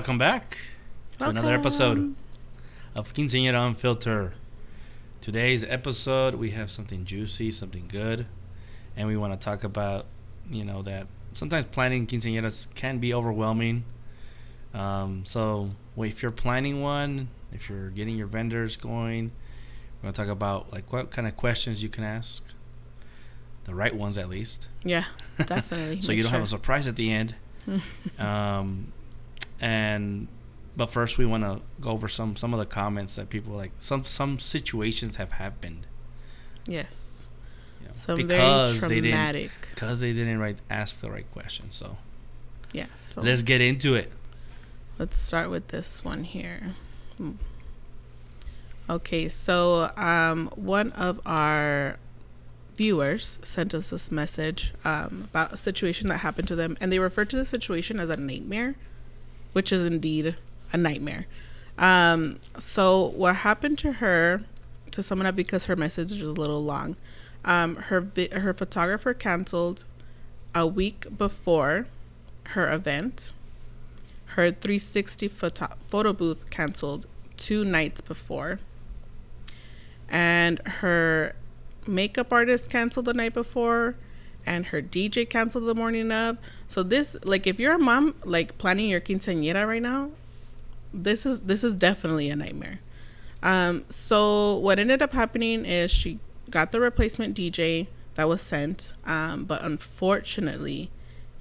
welcome back to another episode of Quinceañera Unfiltered. Today's episode, we have something juicy, something good, and we want to talk about, that sometimes planning quinceañeras can be overwhelming. So if you're planning one, if you're getting your vendors going, we're going to talk about like what kind of questions you can ask. The right ones, at least. Yeah, definitely. So you don't have a surprise at the end. But first we want to go over some of the comments that people like. Some situations have happened. Yes. Some very traumatic. Because they didn't ask the right question. So yeah. So let's get into it. Let's start with this one here. Okay, so one of our viewers sent us this message about a situation that happened to them, and they referred to the situation as a nightmare, which is indeed a nightmare. So what happened to her, to sum it up because her message is a little long, her photographer canceled a week before her event. Her 360 photo booth canceled 2 nights before, and her makeup artist canceled the night before, and her DJ canceled the morning of. So this, like, if you're a mom like planning your quinceañera right now, this is definitely a nightmare. So what ended up happening is she got the replacement DJ that was sent, but unfortunately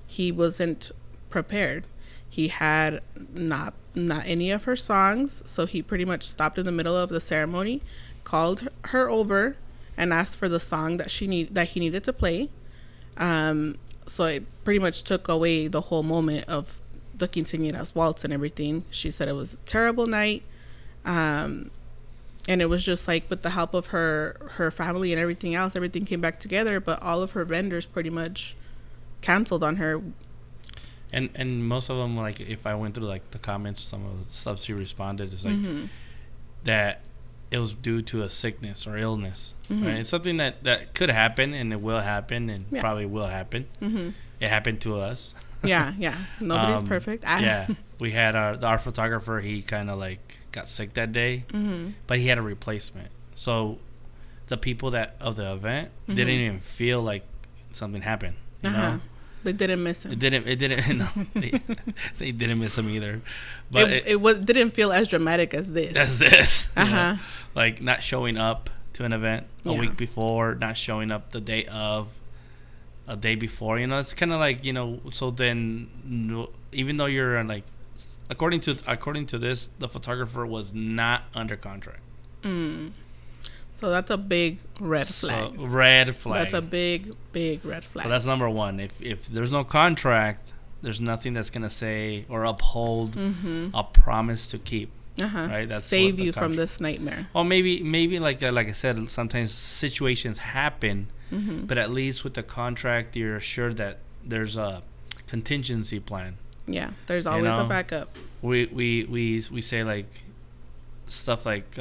he wasn't prepared. He had not any of her songs, so he pretty much stopped in the middle of the ceremony, called her over, and asked for the song that he needed to play. So it pretty much took away the whole moment of the quinceañera's waltz and everything. She said it was a terrible night, and it was just like with the help of her family and everything else, everything came back together. But all of her vendors pretty much canceled on her. And most of them, like, if I went through like the comments, some of the stuff she responded is like that it was due to a sickness or illness. Right? It's something that could happen, and it will happen, and probably will happen. It happened to us. Yeah. Nobody's perfect. We had our photographer. He kind of like got sick that day, but he had a replacement. So the people of the event didn't even feel like something happened. You know? They didn't miss him. It didn't. No, they didn't miss him either. But it didn't feel as dramatic as this. Like not showing up to an event a week before, not showing up the day of, a day before. It's kind of like So then, even though you're like, according to this, the photographer was not under contract. So that's a big red flag. That's a big red flag. So that's number one. If there's no contract, there's nothing that's gonna say or uphold a promise to keep. Right? That's save you from this nightmare. Or maybe like I said, sometimes situations happen, but at least with the contract, you're assured that there's a contingency plan. Yeah, there's always a backup. We say like stuff like.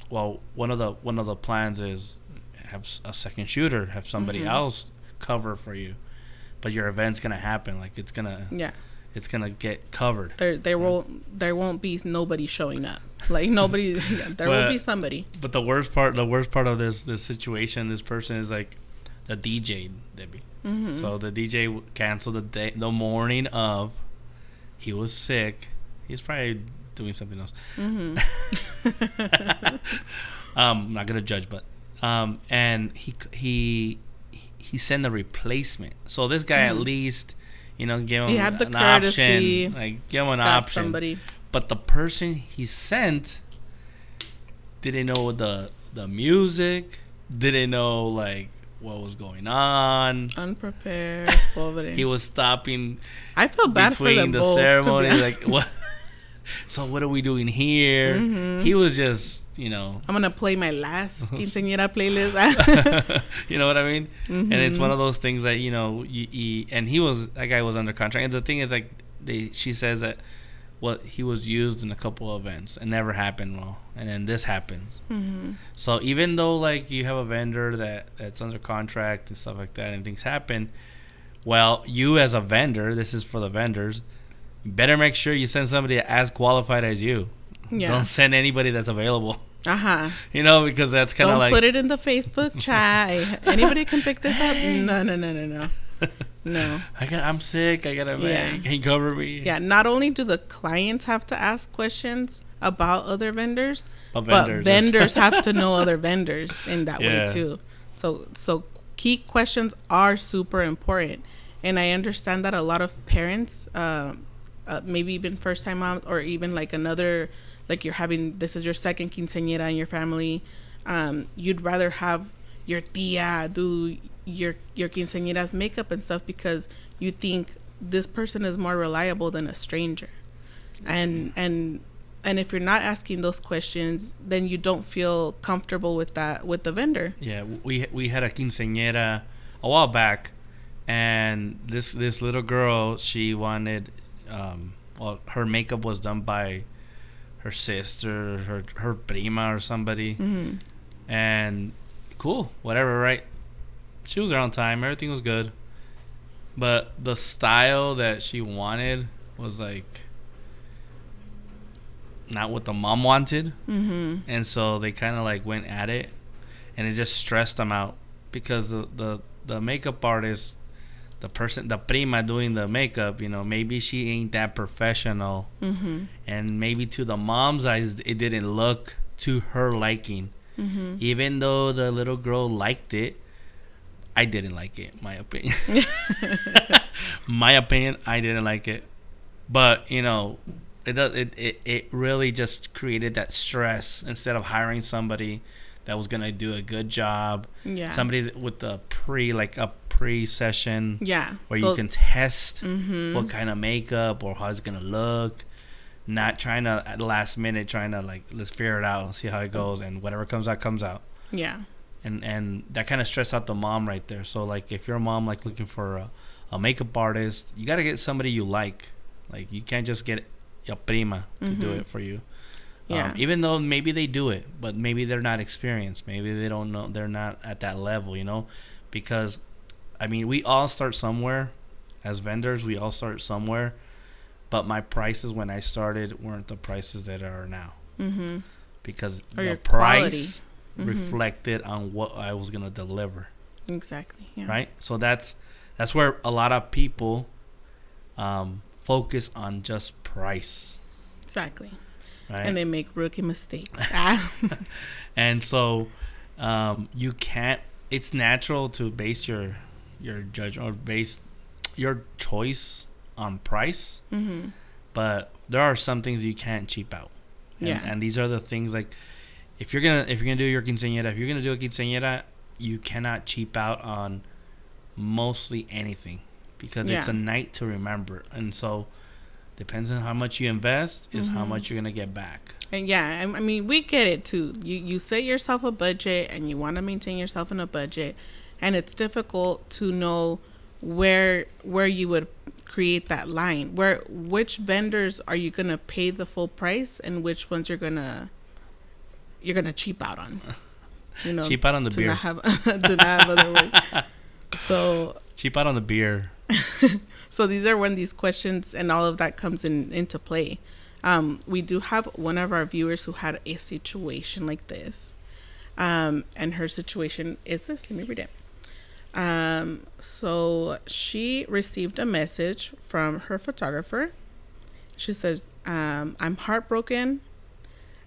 Well, one of the plans is have a second shooter, have somebody else cover for you, but your event's gonna happen. Like it's gonna get covered. There won't be nobody showing up. Like nobody. There will be somebody. But the worst part of this situation, this person is like the DJ, Debbie. So the DJ canceled the morning of. He was sick. He's probably doing something else. I'm not gonna judge, but and he sent a replacement. So this guy at least gave him an option, like give him an option. Somebody. But the person he sent didn't know the music, didn't know like what was going on. Unprepared. He was stopping. I feel bad for them the both, ceremony, like what. So what are we doing here? He was just, I'm gonna play my last quinceañera playlist. You know what I mean? And it's one of those things that that guy was under contract. And the thing is, like, she says that he was used in a couple of events and never happened well, and then this happens. So even though like you have a vendor that's under contract and stuff like that, and things happen, well, you as a vendor, this is for the vendors. you better make sure you send somebody as qualified as you. Yeah. Don't send anybody that's available. You know, because that's kind of like... Don't put it in the Facebook chat. Anybody can pick this up? No. No. I'm sick. I got a man. Can you cover me? Yeah. Not only do the clients have to ask questions about other vendors, but vendors have to know other vendors in that way too. So key questions are super important. And I understand that a lot of parents, maybe even first time moms, or even like another, like this is your second quinceañera in your family, you'd rather have your tia do your quinceañera's makeup and stuff because you think this person is more reliable than a stranger. And if you're not asking those questions, then you don't feel comfortable with that with the vendor. Yeah, we had a quinceañera a while back, and this little girl, she wanted her makeup was done by her sister, her prima or somebody. Mm-hmm. And cool, whatever, right? She was there on time, everything was good, but the style that she wanted was like not what the mom wanted. Mm-hmm. And so they kind of like went at it, and it just stressed them out because the makeup artist, the prima doing the makeup, you know, maybe she ain't that professional. Mm-hmm. And maybe to the mom's eyes it didn't look to her liking. Mm-hmm. Even though the little girl liked it, I didn't like it. My opinion. I didn't like it. But you know, it really just created that stress. Instead of hiring somebody that was gonna do a good job, somebody with a pre-session, where you can test what kind of makeup or how it's gonna look, not trying to at the last minute like, let's figure it out and see how it goes, and whatever comes out. And that kind of stressed out the mom right there. So like, if you're a mom like looking for a makeup artist, you gotta get somebody you like you can't just get a prima to do it for you. Even though maybe they do it, but maybe they're not experienced, maybe they don't know, they're not at that level, you know, because I mean, we all start somewhere. As vendors, we all start somewhere. But my prices when I started weren't the prices that are now. Mm-hmm. Because the price reflected on what I was going to deliver. Exactly. Yeah. Right? So that's where a lot of people focus on just price. Exactly. Right? And they make rookie mistakes. And so you can't... It's natural to base your judgment or base your choice on price, but there are some things you can't cheap out. And these are the things, like if you're gonna do your quinceañera, if you're gonna do a quinceañera, you cannot cheap out on mostly anything because it's a night to remember. And so depends on how much you invest is how much you're gonna get back. And I mean, we get it too. You set yourself a budget and you want to maintain yourself in a budget, and it's difficult to know where you would create that line. Which vendors are you gonna pay the full price, and which ones you're gonna cheap out on? You know, cheap out on the beer. To not have other words. So cheap out on the beer. So these are when these questions and all of that comes into play. We do have one of our viewers who had a situation like this. And her situation is this. Let me read it. So she received a message from her photographer. She says, I'm heartbroken.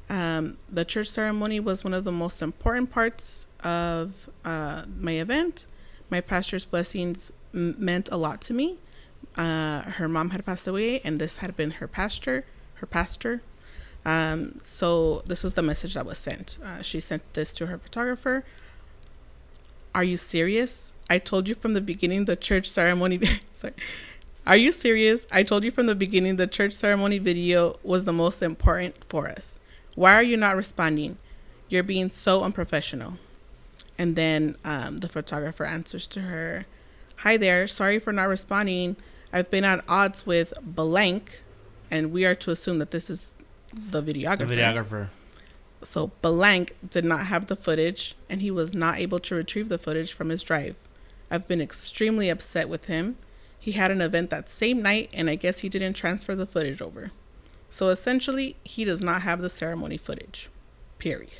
The church ceremony was one of the most important parts of my event. My pastor's blessings meant a lot to me. Her mom had passed away, and this had been her pastor. So this was the message that was sent. She sent this to her photographer. Are you serious? I told you from the beginning the church ceremony. Sorry. Are you serious? I told you from the beginning the church ceremony video was the most important for us. Why are you not responding? You're being so unprofessional. And then the photographer answers to her, hi there. Sorry for not responding. I've been at odds with blank. And we are to assume that this is the videographer. So blank did not have the footage, and he was not able to retrieve the footage from his drive. I've been extremely upset with him. he had an event that same night, and I guess he didn't transfer the footage over. So essentially, he does not have the ceremony footage. Period.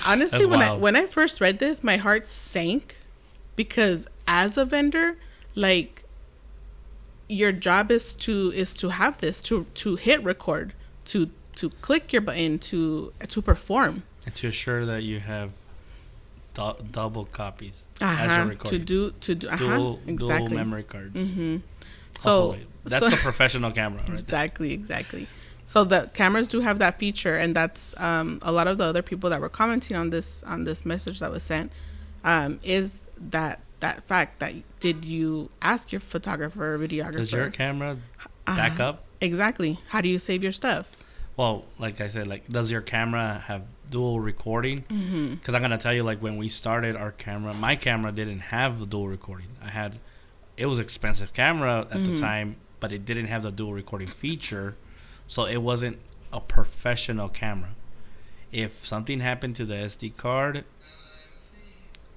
Honestly, when I first read this, my heart sank, because as a vendor, like, your job is to have this, to hit record, to click your button, to perform, and to assure that you have double copies as you're recording. to do exactly. Dual memory card. Mm-hmm. So that's a professional camera, right? Exactly. So the cameras do have that feature, and that's a lot of the other people that were commenting on this message that was sent, is that fact that, did you ask your photographer or videographer? Does your camera back up? Exactly. How do you save your stuff? Well, like I said, like, does your camera have dual recording? Because I'm gonna tell you, like, when we started our camera, my camera didn't have the dual recording. It was expensive camera at the time, but it didn't have the dual recording feature, so it wasn't a professional camera. If something happened to the SD card,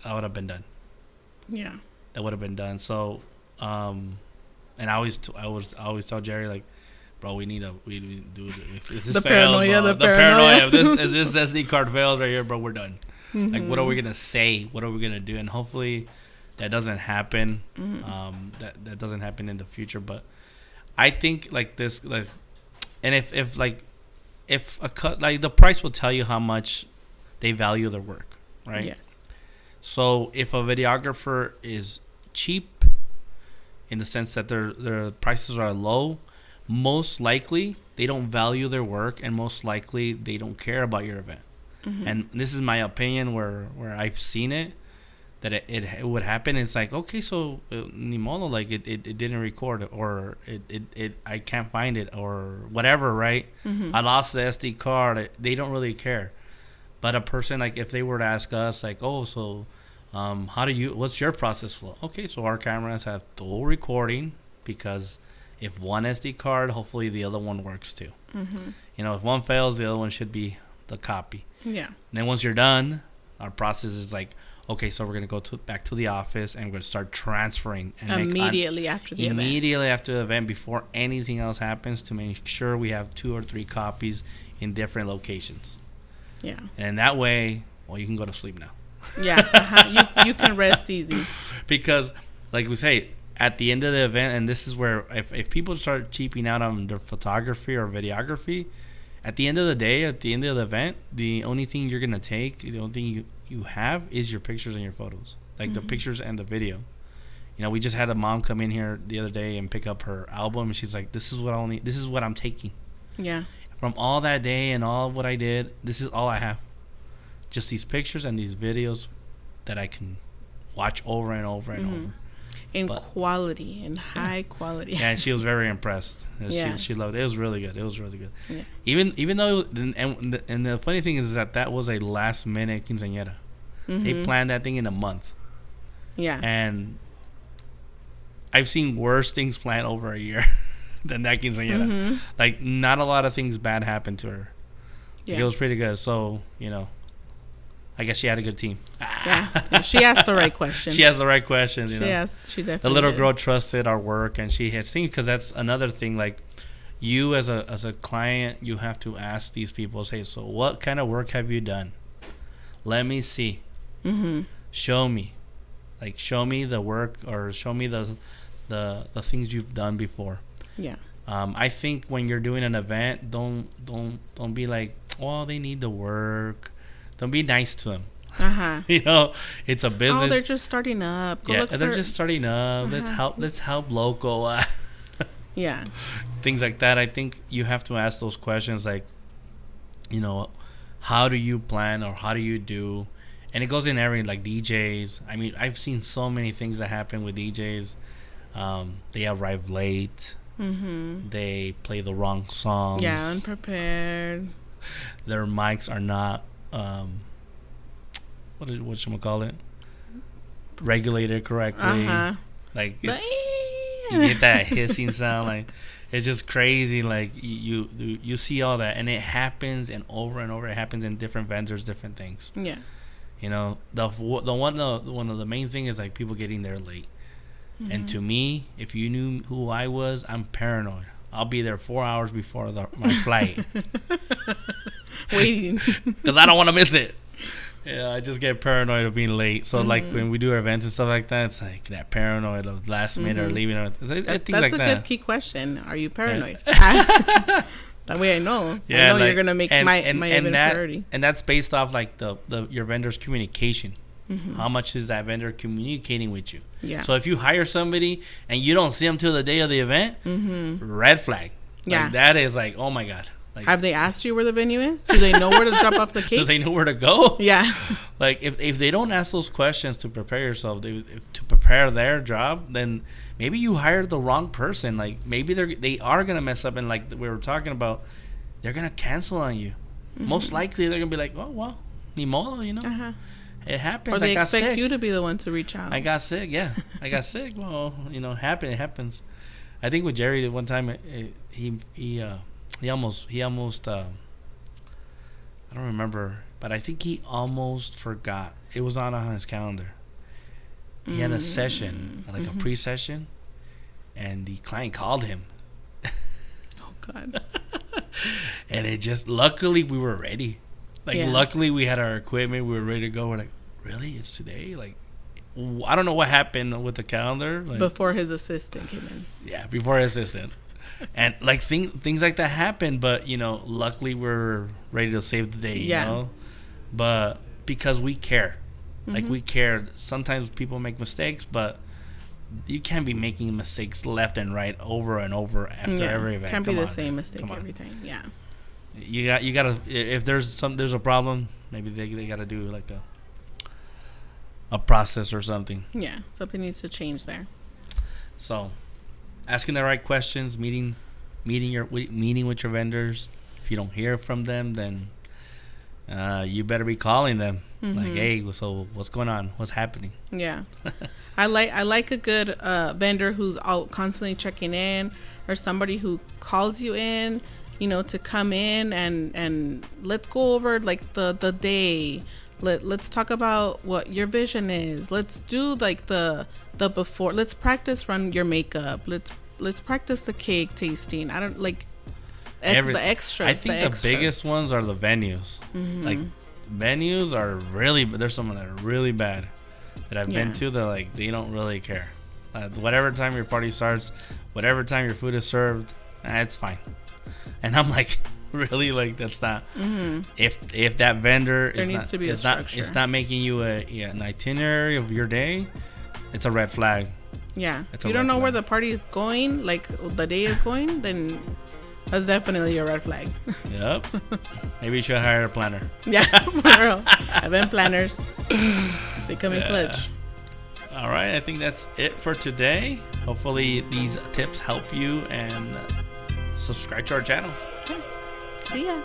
I would have been done. Yeah, that would have been done. So, and I always tell Jerry, like, bro, we need to do it. If this the fails, paranoia, the paranoia. If this SD card fails right here, bro, we're done. Mm-hmm. Like, what are we gonna say? What are we gonna do? And hopefully, that doesn't happen. That doesn't happen in the future. But I think, like, this, like, and if a cut, like, the price will tell you how much they value their work, right? Yes. So if a videographer is cheap, in the sense that their prices are low, most likely they don't value their work, and most likely they don't care about your event. And this is my opinion, where I've seen it, that it would happen. It's like, okay, so ni modo, like, it didn't record, or it I can't find it, or whatever, right? I lost the SD card. They don't really care. But a person, like, if they were to ask us, like, oh, so what's your process flow? Okay, so our cameras have dual recording, because if one SD card, hopefully the other one works too. You know, if one fails, the other one should be the copy. Yeah. And then once you're done, our process is like, okay, so we're gonna go back to the office, and we're gonna start transferring immediately after the event, before anything else happens, to make sure we have 2 or 3 copies in different locations. Yeah. And that way, well, you can go to sleep now. Yeah. You can rest easy. Because, like we say, at the end of the event, and this is where, if people start cheaping out on their photography or videography, at the end of the day, at the end of the event, the only thing you're gonna take, the only thing you have, is your pictures and your photos, like the pictures and the video. You know, we just had a mom come in here the other day and pick up her album, and she's like, this is what I'm taking. Yeah. From all that day and all what I did, this is all I have. Just these pictures and these videos that I can watch over and over and over. In quality, in high quality. Yeah, and she was very impressed. Yeah. She loved it. It was really good. Yeah. Even though, and the funny thing is that was a last minute quinceañera. They planned that thing in a month. Yeah. And I've seen worse things planned over a year than that quinceañera. Like, not a lot of things bad happened to her. Yeah. It was pretty good. So, you know, I guess she had a good team. Yeah, she asked the right questions. She asked the right questions. She definitely. The little did. girl trusted our work, and she had seen, because that's another thing. Like, you as a client, you have to ask these people, say, so what kind of work have you done? Let me see. Show me, like, show me the work, or show me the things you've done before. Yeah. I think when you're doing an event, don't be like, oh, they need the work. Don't be nice to them. You know, it's a business. Oh, they're just starting up. They're just starting up. Let's help local. Yeah. Things like that. I think you have to ask those questions, like, you know, how do you plan, or how do you do? And it goes in every, like, DJs. I mean, I've seen so many things that happen with DJs. They arrive late. They play the wrong songs. Yeah, unprepared. Their mics are not whatchamacallit, regulated correctly. Like, you get that hissing sound. Like, it's just crazy. Like, you see all that, and it happens, and over. It happens in different vendors, different things. Yeah. You know, one of the main thing is, like, people getting there late. And to me, if you knew who I was, I'm paranoid. I'll be there 4 hours before my flight. Waiting. Because I don't want to miss it. Yeah, I just get paranoid of being late. So, like, when we do our events and stuff like that, it's like that paranoid of last minute or leaving. That's a good key question. Are you paranoid? That way I know. Yeah, I know you're going to make my event a priority. And that's based off, like, your vendor's communication. How much is that vendor communicating with you? Yeah. So if you hire somebody and you don't see them till the day of the event, red flag. Yeah. Like, that is like, oh my God. Like, have they asked you where the venue is? Do they know where to drop off the cake? Do they know where to go? Yeah. Like, if they don't ask those questions to prepare yourself, to prepare their job, then maybe you hired the wrong person. Like, maybe they are gonna mess up, and like we were talking about, they're gonna cancel on you. Most likely, they're gonna be like, oh well, ni modo, you know. It happens. Or they expect you to be the one to reach out. I got sick. Yeah, I got sick. Well, you know, it happens. I think with Jerry, one time he almost I don't remember, but I think he almost forgot. It was on his calendar. He had a session, like a pre-session, and the client called him. Oh God. And it just, luckily we were ready. Like, luckily we had our equipment. We were ready to go. We're like, really? It's today? Like, I don't know what happened with the calendar. Like, before his assistant came in. Yeah, before his assistant. And, like, things like that happen. But, you know, luckily we're ready to save the day, you know? But because we care. Like, we care. Sometimes people make mistakes, but you can't be making mistakes left and right over and over after every event. Can't be the same mistake every time. Yeah. You gotta, if there's a problem, maybe they gotta do like a process or something. Yeah, something needs to change there. So, asking the right questions, meeting with your vendors. If you don't hear from them, then you better be calling them. Like, hey, so what's going on? What's happening? Yeah, I like a good vendor who's out constantly checking in, or somebody who calls you in, you know, to come in and let's go over like the day. Let's talk about what your vision is. Let's do like the before. Let's practice run your makeup. Let's practice the cake tasting. I don't like the extras. I think the biggest ones are the venues. Like, venues are really, there's some that are really bad that I've been to. They're like, they don't really care. Whatever time your party starts, whatever time your food is served, it's fine. And I'm like, really? Like, that's not. If that vendor is not making you an itinerary of your day, it's a red flag. Yeah. If you don't know where the party is going, like the day is going, then that's definitely a red flag. Yep. Maybe you should hire a planner. Yeah, for real. Event planners. They come in clutch. All right. I think that's it for today. Hopefully these tips help you, and subscribe to our channel. Okay. See ya.